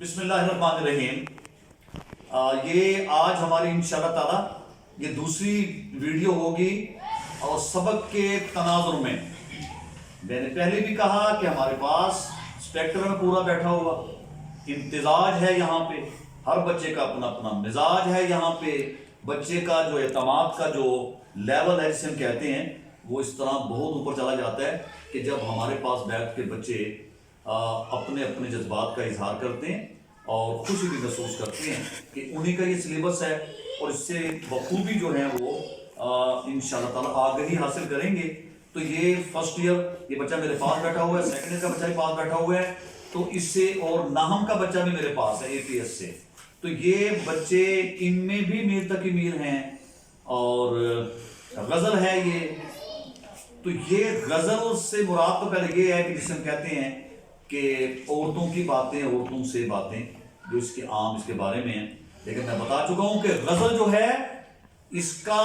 بسم اللہ الرحمن الرحیم۔ یہ آج ہماری انشاءاللہ تعالی یہ دوسری ویڈیو ہوگی اور سبق کے تناظر میں نے پہلے بھی کہا کہ ہمارے پاس اسپیکٹر میں پورا بیٹھا ہوا امتزاج ہے، یہاں پہ ہر بچے کا اپنا اپنا مزاج ہے، یہاں پہ بچے کا جو اعتماد کا جو لیول ہے جسے ہم کہتے ہیں وہ اس طرح بہت اوپر چلا جاتا ہے کہ جب ہمارے پاس بیٹھ کے بچے اپنے اپنے جذبات کا اظہار کرتے ہیں اور خوشی بھی محسوس کرتے ہیں کہ انہی کا یہ سلیبس ہے اور اس سے بخوبی جو ہے وہ انشاءاللہ تعالیٰ آگہی حاصل کریں گے۔ تو یہ فرسٹ ایئر یہ بچہ میرے پاس بیٹھا ہوا ہے، سیکنڈ ایئر کا بچہ بھی پاس بیٹھا ہوا ہے، تو اس سے اور ناہم کا بچہ بھی میرے پاس ہے APS سے۔ تو یہ بچے ان میں بھی میر تک میر ہیں اور غزل ہے یہ۔ تو یہ غزل سے مراد تو پہلے یہ ہے کہ جسے ہم کہتے ہیں کہ عورتوں کی باتیں، عورتوں سے باتیں جو اس کے عام اس کے بارے میں ہیں، لیکن میں بتا چکا ہوں کہ غزل جو ہے اس کا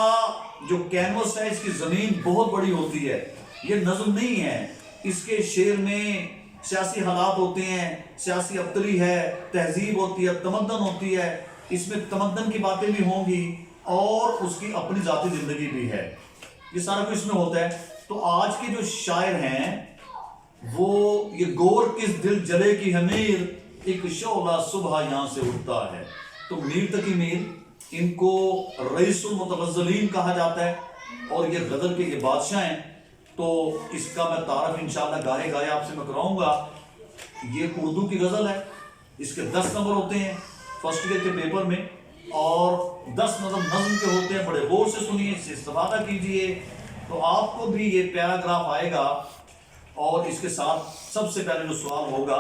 جو کینوس ہے، اس کی زمین بہت بڑی ہوتی ہے، یہ نظم نہیں ہے۔ اس کے شعر میں سیاسی حالات ہوتے ہیں، سیاسی ابتری ہے، تہذیب ہوتی ہے، تمدن ہوتی ہے، اس میں تمدن کی باتیں بھی ہوں گی اور اس کی اپنی ذاتی زندگی بھی ہے، یہ سارا کچھ اس میں ہوتا ہے۔ تو آج کے جو شاعر ہیں وہ یہ گور کس دل جلے کی ہمیر ایک شعلہ صبح یہاں سے اٹھتا ہے۔ تو میر تقی میر ان کو رئیس المتغزلین کہا جاتا ہے اور یہ غزل کے یہ بادشاہ ہیں۔ تو اس کا میں تعارف انشاءاللہ گاہے گاہے آپ سے میں کراؤں گا۔ یہ اردو کی غزل ہے، اس کے 10 نمبر ہوتے ہیں فرسٹ ایئر کے پیپر میں اور 10 نظم کے ہوتے ہیں۔ بڑے غور سے سنیے، اس سے استفادہ کیجئے تو آپ کو بھی یہ پیراگراف آئے گا۔ اور اس کے ساتھ سب سے پہلے جو سوال ہوگا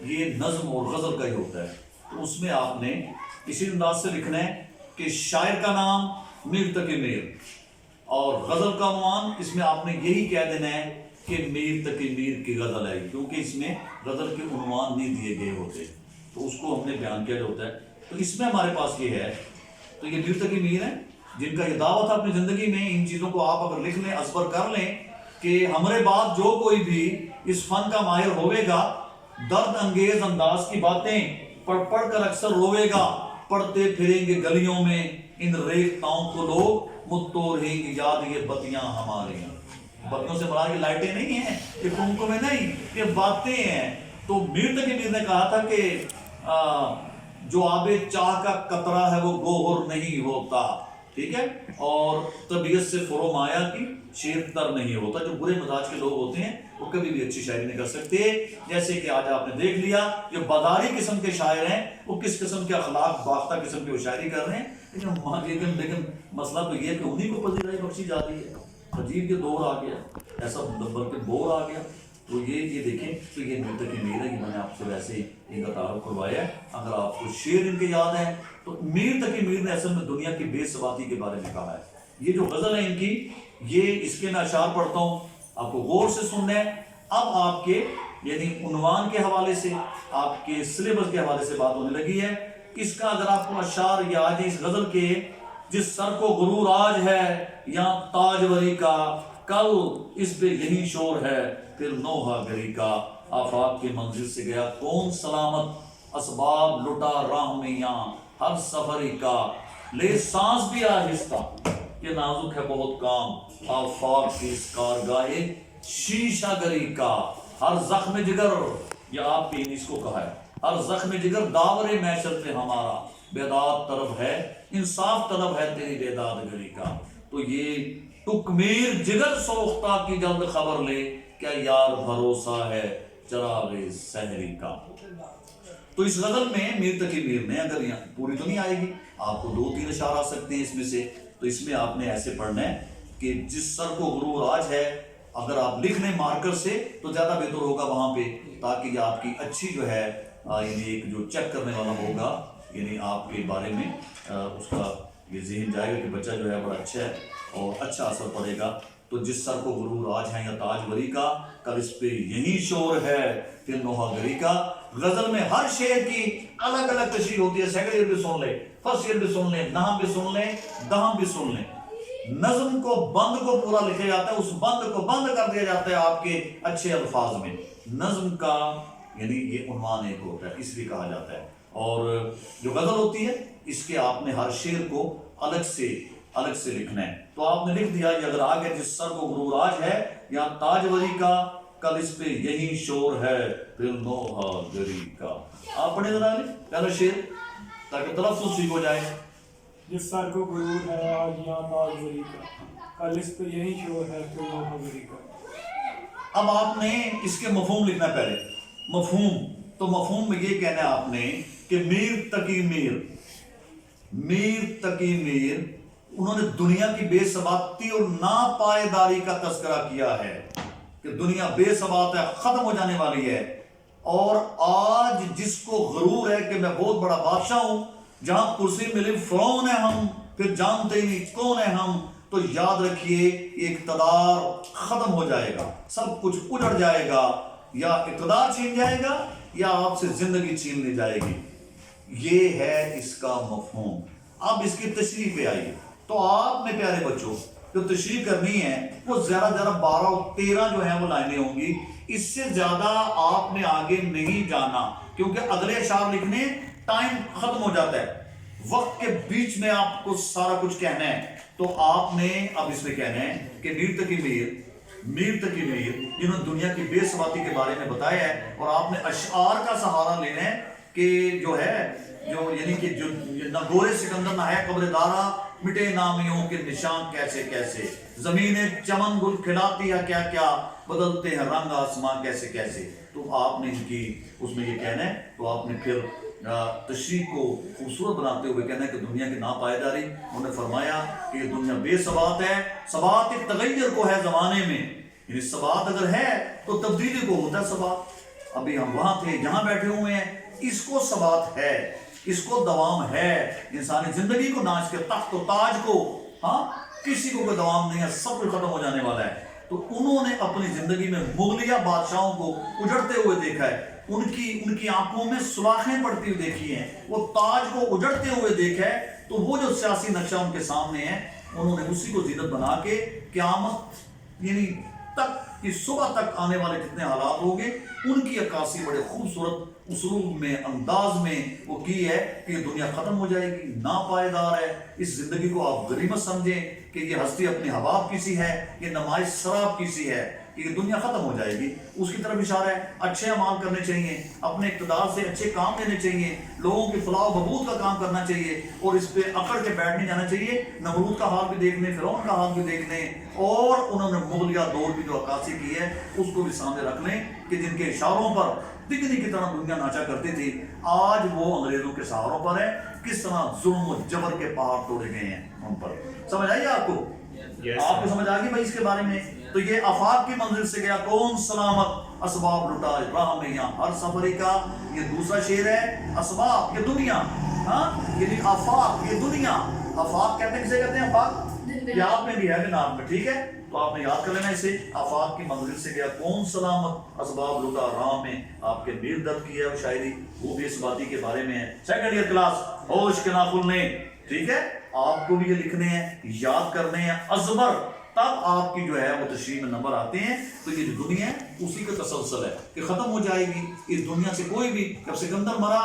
یہ نظم اور غزل کا ہی ہوتا ہے، تو اس میں آپ نے اسی انداز سے لکھنا ہے کہ شاعر کا نام میر تقی میر اور غزل کا عنوان اس میں آپ نے یہی کہہ دینا ہے کہ میر تقی میر کی غزل ہے، کیونکہ اس میں غزل کے عنوان نہیں دیے گئے ہوتے، تو اس کو ہم نے بیان کیا ہوتا ہے۔ تو اس میں ہمارے پاس یہ ہے، تو یہ میر تقی میر ہیں جن کا یہ دعوت ہے اپنی زندگی میں ان چیزوں کو آپ اگر لکھ لیں، ازبر کر لیں کہ ہمارے بعد جو کوئی بھی اس فن کا ماہر ہوئے گا، درد انگیز انداز کی باتیں پڑھ پڑھ کر اکثر روئے گا، پڑھتے پھریں گے گلیوں میں ان ریختاؤں کو لوگ، مجھتو رہیں گی یاد یہ بتیاں ہماری۔ بتیوں سے مراد یہ لائٹیں نہیں ہیں، یہ کمکمیں نہیں، یہ باتیں ہیں۔ تو میر تقی میر نے کہا تھا کہ جو آب چاہ کا قطرہ ہے وہ گوہر نہیں ہوتا، ٹھیک ہے، اور طبیعت سے فرومایا کی شیر تر نہیں ہوتا۔ جو برے مزاج کے لوگ ہوتے ہیں وہ کبھی بھی اچھی شاعری نہیں کر سکتے، جیسے کہ آج آپ نے دیکھ لیا جو بازاری قسم کے شاعر ہیں وہ کس قسم کے اخلاق باختہ قسم کی وہ شاعری کر رہے ہیں، لیکن مسئلہ تو یہ ہے کہ انہی کو پذیرائی بخشی جاتی ہے۔ عجیب یہ دور آ گیا، ایسا بلکہ دور آ گیا۔ تو یہ دیکھیں، تو یہ میر تقی میر ہے، یہ میں نے آپ سے ویسے ان کا تعارف کروایا ہے۔ اگر آپ کو شعر ان کے یاد ہیں تو میر تقی میر نے اصل میں دنیا کی بے ثباتی کے بارے میں کہا ہے۔ یہ جو غزل ہے ان کی، یہ اس کے میں اشعار پڑھتا ہوں، آپ کو غور سے سننا ہے۔ اب آپ کے یعنی عنوان کے حوالے سے، آپ کے سلیبس کے حوالے سے بات ہونے لگی ہے۔ اس کا اگر آپ کو اشعار یاد ہے اس غزل کے، جس سر کو غرور آج ہے یا تاجوری کا، کل اس پہ یہی شور ہے پھر نوحہ گری کا، آفاق کے منزل سے گیا کون سلامت، اسباب لٹا راہ میں یہاں ہر سفری کا، لے سانس بھی آہستہ یہ نازک ہے بہت کام، آفاق کی اس کارگاہ شیشہ گری کا، ہر زخم جگر، یہ آپ کی اس کو کہا ہے، ہر زخم جگر داور محشر پہ ہمارا، بیداد طرف ہے انصاف طلب ہے تیری بیداد گری کا۔ تو یہ ٹکمیر جگر سوختہ کی جلد خبر لے، کیا یار بھروسہ ہے چراغ سحری کا۔ تو اس غزل میں میر تقی میر نے، اگر یہاں پوری تو نہیں آئے گی، آپ کو 2-3 اشعار آ سکتے ہیں اس میں سے، تو اس میں آپ نے ایسے پڑھنا ہے کہ جس سر کو غرور آج ہے، اگر آپ لکھ لیں مارکر سے تو زیادہ بہتر ہوگا وہاں پہ، تاکہ یہ آپ کی اچھی جو ہے یعنی ایک جو چیک کرنے والا ہوگا، یعنی آپ کے بارے میں اس کا یہ ذہن جائے گا کہ بچہ جو ہے بڑا اچھا ہے اور اچھا اثر پڑے گا۔ تو جس سر کو غرور آج ہے یا تاجوری کا، کل اس پہ یہی شور ہے پھر نوحہ گری کا۔ غزل میں ہر شعر کی الگ الگ تشریح ہوتی ہے، سیکنڈ ایئر بھی سن لیں، فرسٹ ایئر بھی سن لیں، نحو بھی سن لیں، دہم بھی سن لیں۔ نظم کو بند کو پورا لکھا جاتا ہے، اس بند کو بند کر دیا جاتا ہے آپ کے اچھے الفاظ میں۔ نظم کا یعنی یہ عنوان ایک ہوتا ہے، اس لیے کہا جاتا ہے۔ اور جو غزل ہوتی ہے اس کے آپ نے ہر شعر کو الگ سے لکھنا ہے۔ تو آپ نے لکھ دیا کہ اگر آگے جس سر کو غرور آج ہے یا تاجوری کا، کل اس پہ یہی شور ہے پھر نوحہ گری کا۔ آپ پڑھیں ذرا پہلا شعر تاکہ تلفظ ٹھیک ہو جائے۔ جس سر کو غرور ہے آج یہاں تاجوری کا، کل اس پہ یہی شور ہے پھر نوحہ گری کا۔ اب آپ نے اس کے مفہوم لکھنا ہے پہلے، مفہوم۔ تو مفہوم میں یہ کہنا ہے آپ نے کہ میر تقی میر انہوں نے دنیا کی بے ثباتی اور ناپائیداری کا تذکرہ کیا ہے کہ دنیا بے ثبات ہے، ختم ہو جانے والی ہے، اور آج جس کو غرور ہے کہ میں بہت بڑا بادشاہ ہوں، جہاں کرسی ملی فرعون ہے ہم، پھر جانتے ہی نہیں کون ہے ہم، تو یاد رکھیے یہ اقتدار ختم ہو جائے گا، سب کچھ اجڑ جائے گا، یا اقتدار چھین جائے گا یا آپ سے زندگی چھین لی جائے گی۔ یہ ہے اس کا مفہوم۔ اب اس کی تشریح پہ آئیے۔ تو آپ میں پیارے بچوں جو تشریح کرنی ہے وہ زیادہ 12 اور 13 جو ہیں وہ لائنیں ہوں گی، اس سے زیادہ آپ نے آگے نہیں جانا، کیونکہ اگلے اشعار لکھنے ٹائم ختم ہو جاتا ہے، وقت کے بیچ میں آپ کو سارا کچھ کہنا ہے۔ تو آپ نے اب اس میں کہنا ہے کہ میر تقی میر جنہوں نے دنیا کی بے ثباتی کے بارے میں بتایا ہے، اور آپ نے اشعار کا سہارا لینا ہے کہ جو یعنی کہ جو نہ گورے سکندر نہ ہے قبر دارا، مٹے نامیوں کے نشان کیسے کیسے، زمین چمن گل کھلاتی ہے کیا کیا، بدلتے ہیں رنگ آسمان کیسے کیسے۔ تو آپ نے ان کی اس میں یہ کہنا ہے، تو آپ نے پھر تشریح کو خوبصورت بناتے ہوئے کہنا ہے کہ دنیا کی ناپائیداری، انہوں نے فرمایا کہ یہ دنیا بے ثبات ہے، ثبات ایک تغیر کو ہے زمانے میں، یعنی ثبات اگر ہے تو تبدیلی کو ہوتا ہے ثبات۔ ابھی ہم وہاں تھے جہاں بیٹھے ہوئے ہیں، اس کو ثبات ہے، اس کو دوام ہے، انسانی زندگی کو، نہ اس کے تخت و تاج کو، کسی کو کوئی دوام نہیں ہے، سب کچھ ختم ہو جانے والا ہے۔ تو انہوں نے اپنی زندگی میں مغلیہ بادشاہوں کو اجڑتے ہوئے دیکھا ہے، ان کی آنکھوں میں سوراخیں پڑتی ہوئی دیکھی ہیں، وہ تاج کو اجڑتے ہوئے دیکھا ہے۔ تو وہ جو سیاسی نقشہ ان کے سامنے ہے، انہوں نے اسی کو زینت بنا کے قیامت یعنی تک کی صبح تک آنے والے جتنے حالات ہوں گے ان کی عکاسی بڑے خوبصورت اسلوب میں، انداز میں وہ کی ہے کہ یہ دنیا ختم ہو جائے گی، ناپائیدار ہے، اس زندگی کو آپ غنیمت سمجھیں کہ یہ ہستی اپنی حباب کی سی ہے، یہ نمائش سراب کی سی ہے، کہ یہ دنیا ختم ہو جائے گی۔ اس کی طرف اشارہ ہے، اچھے اعمال کرنے چاہیے، اپنے اقتدار سے اچھے کام لینے چاہیے، لوگوں کی فلاح و بہبود کا کام کرنا چاہیے، اور اس پہ اکڑ کے بیٹھ نہیں جانا چاہیے۔ نمرود کا حال بھی دیکھنے، فرعون کا حال بھی دیکھنے، اور انہوں نے مغلیہ دور کی جو عکاسی کی ہے اس کو بھی سامنے رکھ لیں کہ جن کے اشاروں پر بجلی کی طرح دنیا ناچا کرتی تھی، آج وہ انگریزوں کے سہاروں پر ہے، کس طرح ظلم و جبر کے پہاڑ توڑے گئے ہیں ان پر۔ سمجھ آئی آپ کو؟ آپ کو سمجھ آ گئی بھائی اس کے بارے میں؟ تو یہ آفاق کی منزل سے گیا کون سلامت، اسباب لٹا راہ میں یہاں ہر سفری کا۔ یہ دوسرا شعر ہے، اسباب یہ دنیا، یعنی آفاق یہ دنیا۔ آفاق کہتے ہیں، کسے کہتے ہیں آفاق؟ یہ آپ میں بھی ہے نام میں، ٹھیک ہے؟ تو آپ نے یاد کر لینا اسے، آفاق کی منزل سے گیا کون سلامت، اسباب لٹا راہ میں۔ آپ کے میر درد کی ہے وہ شاعری، وہ بھی اس باتی کے بارے میں ہے۔ سیکنڈ ایئر کلاس، ہوش کے ناخن نے، ٹھیک ہے؟ آپ کو بھی یہ لکھنے ہیں، یاد کرنے ہیں ازبر، تب آپ کی جو ہے وہ تشریح میں نمبر آتے ہیں۔ تو یہ جو دنیا ہے اسی کا تسلسل ہے کہ ختم ہو جائے گی اس دنیا سے۔ کوئی بھی، جب سکندر مرا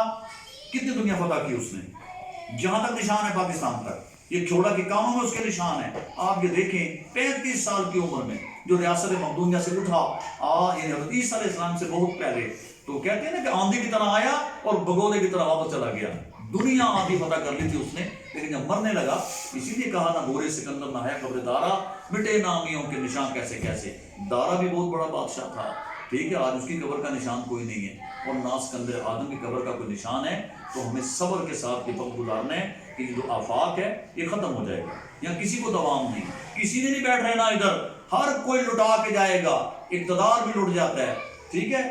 کتنی دنیا فتح کی اس نے، جہاں تک نشان ہے پاکستان تک، یہ کھوڑا کے کانوں میں اس کے نشان ہے۔ آپ یہ دیکھیں 35 سال کی عمر میں جو ریاست مقدونیہ سے اٹھا، یعنی حضرت عیسیٰ علیہ السلام سے بہت پہلے، تو کہتے ہیں نا کہ آندھی کی طرح آیا اور بگولے کی طرح واپس چلا گیا۔ دنیا آندھی فتح کر لی تھی اس نے، لیکن جب مرنے لگا، اسی لیے کہا نہ گورے سکندر نہ ہے قبر دارا، مٹے نامیوں کے نشان کیسے کیسے۔ دارا بھی بہت بڑا بادشاہ تھا، ٹھیک ہے، آج اس کی قبر کا نشان کوئی نہیں ہے، اور نہ سکندر آدم کی قبر کا کوئی نشان ہے۔ تو ہمیں صبر کے ساتھ یہ وقت گزارنا ہے کہ یہ جو آفاق ہے یہ ختم ہو جائے گا، یہاں کسی کو دوام نہیں، کسی نے نہیں بیٹھ رہنا ادھر، ہر کوئی لٹا کے جائے گا۔ اقتدار بھی لٹ جاتا ہے، ٹھیک ہے،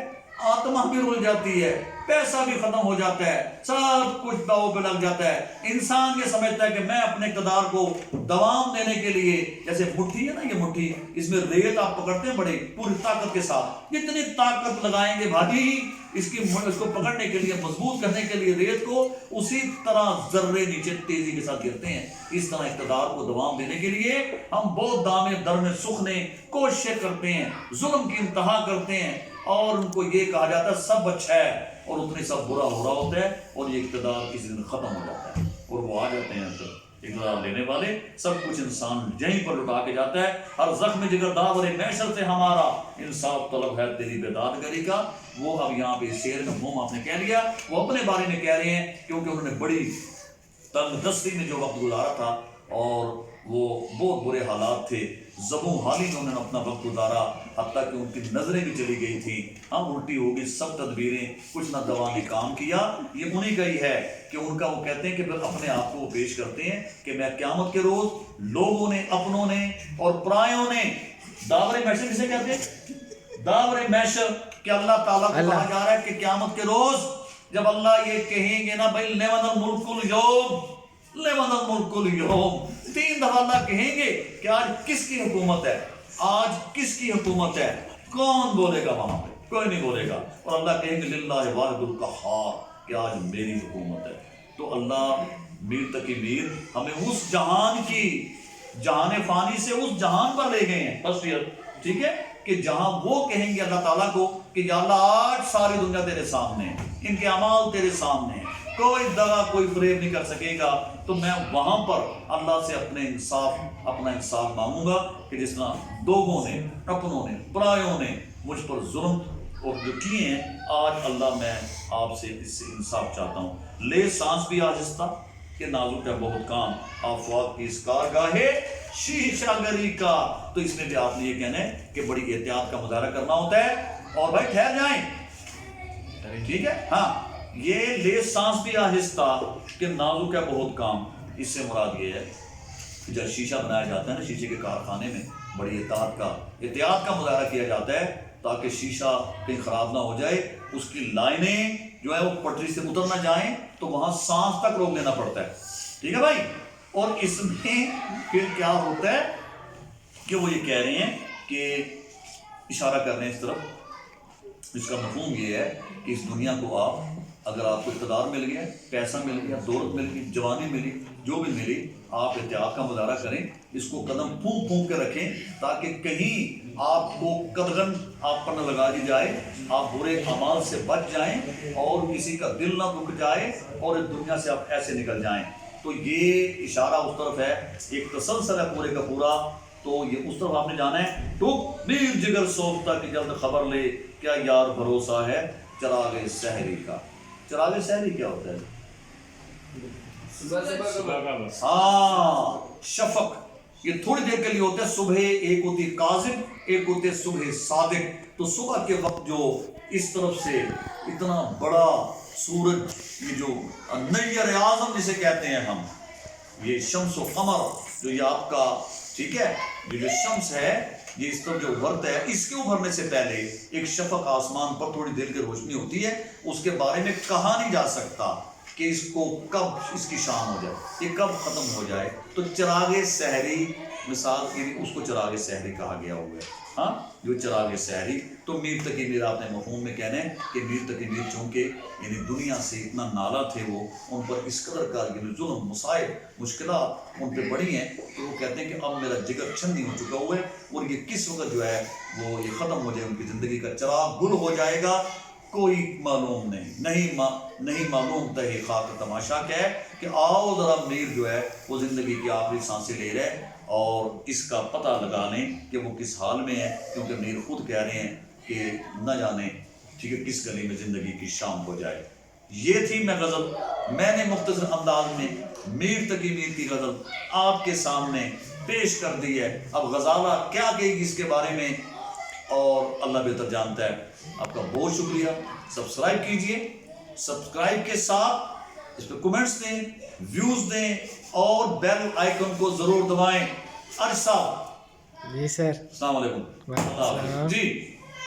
آتما بھی رل جاتی ہے، پیسہ بھی ختم ہو جاتا ہے، سب کچھ داؤ پہ لگ جاتا ہے۔ انسان یہ سمجھتا ہے کہ میں اپنے اقتدار کو دوام دینے کے لیے، جیسے مٹھی ہے نا، یہ مٹھی، اس میں ریت آپ پکڑتے ہیں بڑے پوری طاقت کے ساتھ، جتنی طاقت لگائیں گے بھاجی اس کو پکڑنے کے لیے، مضبوط کرنے کے لیے ریت کو، اسی طرح ذرے نیچے تیزی کے ساتھ گرتے ہیں۔ اس طرح اقتدار کو دوام دینے کے لیے ہم بہت دامے در میں سخنے کوششیں کرتے ہیں، ظلم کی انتہا کرتے ہیں، اور ان کو یہ کہا جاتا ہے سب اچھا ہے اور اتنے سب برا ہو رہا ہوتا ہے اور یہ اقتدار کسی دن ختم ہو جاتا ہے اور وہ آ جاتے ہیں اقتدار لینے والے، سب کچھ انسان یہیں پر لٹا کے جاتا ہے۔ ہر زخم جگر داور محشر سے ہمارا انصاف طلب ہے تیری بیداد گری کا۔ وہ اب یہاں پہ شعر کا مفہوم آپ نے کہہ لیا، وہ اپنے بارے میں کہہ رہے ہیں کیونکہ انہوں نے بڑی تنگ دستی میں جو وقت گزارا تھا اور وہ بہت برے حالات تھے، زبوں حالی میں انہوں نے اپنا وقت گزارا، حتیٰ کہ ان کی نظریں بھی چلی گئی تھیں، ہم الٹی ہو گئی سب تدبیریں، کچھ نہ دوا نے کام کیا۔ یہ انہی کا ہی ہے کہ ان کا وہ کہتے ہیں کہ پھر اپنے آپ کو وہ پیش کرتے ہیں کہ میں قیامت کے روز لوگوں نے، اپنوں نے اور پرایوں نے، داور محشر کسے کہتے ہیں؟ داور محشر، کہ اللہ تعالیٰ کو کہا جا رہا ہے کہ قیامت کے روز جب اللہ یہ کہیں گے نا بھائی لمن الملک اليوم، لمن الملک اليوم، 3 دفعہ اللہ کہیں گے کہ آج کس کی حکومت ہے، آج کس کی حکومت ہے، کون بولے گا وہاں پہ؟ کوئی نہیں بولے گا، اور اللہ کہیں گے للہ واحد القہار، کہ آج میری حکومت ہے۔ تو اللہ میر تقی میر ہمیں اس جہان کی، جہان فانی سے اس جہان پر لے گئے ہیں، فرسٹ ایئر، ٹھیک ہے، کہ جہاں وہ کہیں گے اللہ تعالیٰ کو کہ یا اللہ آج ساری دنیا تیرے سامنے ہے، ان کے اعمال تیرے سامنے ہیں، کوئی دغا کوئی فریب نہیں کر سکے گا، تو میں وہاں پر اللہ سے اپنا انصاف مانگوں گا کہ جس طرح لوگوں نے، اپنوں نے، پرایوں نے مجھ پر ظلم اور جو کیے ہیں، آج اللہ میں آپ سے اس سے انصاف چاہتا ہوں۔ لے سانس بھی آہستہ کہ نازک ہے بہت کام، آفاق کی اس کارگاہے شیشہ گری کا۔ تو اس میں بھی آپ نے یہ کہنا ہے کہ بڑی احتیاط کا مظاہرہ کرنا ہوتا ہے، اور بھائی ٹھہر جائیں، ٹھیک ہے، ہاں، یہ لے سانس بھی آہستہ کہ نازک ہے بہت کام، اس سے مراد یہ ہے کہ جب شیشہ بنایا جاتا ہے نا، شیشے کے کارخانے میں بڑی احتیاط کا مظاہرہ کیا جاتا ہے تاکہ شیشہ کہیں خراب نہ ہو جائے، اس کی لائنیں جو ہے وہ پٹری سے اتر نہ جائیں، تو وہاں سانس تک روک لینا پڑتا ہے، ٹھیک ہے بھائی۔ اور اس میں پھر کیا ہوتا ہے کہ وہ یہ کہہ رہے ہیں کہ اشارہ کر رہے ہیں اس طرف، اس کا مفہوم یہ ہے کہ اس دنیا کو اگر آپ کو اقتدار مل گیا، پیسہ مل گیا، دولت مل گئی، جوانی ملی، جو بھی ملی، آپ احتیاط کا مظاہرہ کریں، اس کو قدم پھونک پھونک کے رکھیں تاکہ کہیں آپ کو قدغن آپ پر نہ لگا دی جائے، آپ برے اعمال سے بچ جائیں اور کسی کا دل نہ دکھ جائے اور اس دنیا سے آپ ایسے نکل جائیں۔ تو یہ اشارہ اس طرف ہے، ایک تسلسل ہے پورے کا پورا، تو یہ اس طرف آپ نے جانا ہے۔ ٹوک میر جگر سوکھتا کہ جلد خبر لے، کیا یار بھروسہ ہے چراغ سحری کا۔ چراغ سحری کیا ہوتا ہے؟ ہاں، شفق، یہ تھوڑی دیر کے لیے ہوتا ہے، صبح ایک ہوتی ہے کاذب، ایک ہوتی ہے صبح صادق۔ تو صبح کے وقت جو اس طرف سے اتنا بڑا سورج، یہ جو نیر اعظم جسے کہتے ہیں ہم، یہ شمس و قمر جو یہ آپ کا، ٹھیک ہے، یہ جو شمس ہے یہ اس طرف جو ابھرتا ہے، اس کے ابھرنے سے پہلے ایک شفق آسمان پر تھوڑی دیر کی روشنی ہوتی ہے، اس کے بارے میں کہا نہیں جا سکتا کہ اس کو کب اس کی شام ہو جائے، یہ کب ختم ہو جائے۔ تو چراغ سحری مثال کے لیے اس کو چراغ سحری کہا گیا ہوا ہے، ہاں، جو چراغ سحری۔ تو میر تقی میر آپ نے مفہوم میں کہنا ہے کہ میر تقی میر چونکہ یعنی دنیا سے اتنا نالا تھے، وہ ان پر اس قدر کا یعنی ظلم، مصائب، مشکلات ان پہ بڑی ہیں، تو وہ کہتے ہیں کہ اب میرا جگر چھنی ہو چکا ہوا ہے، اور یہ کس وقت جو ہے وہ یہ ختم ہو جائے، ان کی زندگی کا چراغ گل ہو جائے گا، کوئی معلوم نہیں معلوم تہی خاک تماشا کیا ہے کہ آؤ ذرا میر جو ہے وہ زندگی کی آخری سانسیں لے رہے اور اس کا پتہ لگا لیں کہ وہ کس حال میں ہے، کیونکہ میر خود کہہ رہے ہیں کہ نہ جانے، ٹھیک ہے، کس گلی میں زندگی کی شام ہو جائے۔ یہ تھی میں غزل، میں نے مختصر انداز میں میر تقی میر کی غزل آپ کے سامنے پیش کر دی ہے۔ اب غزالہ کیا کہے گی اس کے بارے میں اور اللہ بہتر جانتا ہے۔ آپ کا بہت شکریہ، سبسکرائب کیجئے، سبسکرائب کے ساتھ اس پہ کمنٹس دیں، ویوز دیں اور بیل آئیکن کو ضرور دبائیں۔ عرصہ جی سر، السلام علیکم، وعلیکم السلام۔ جی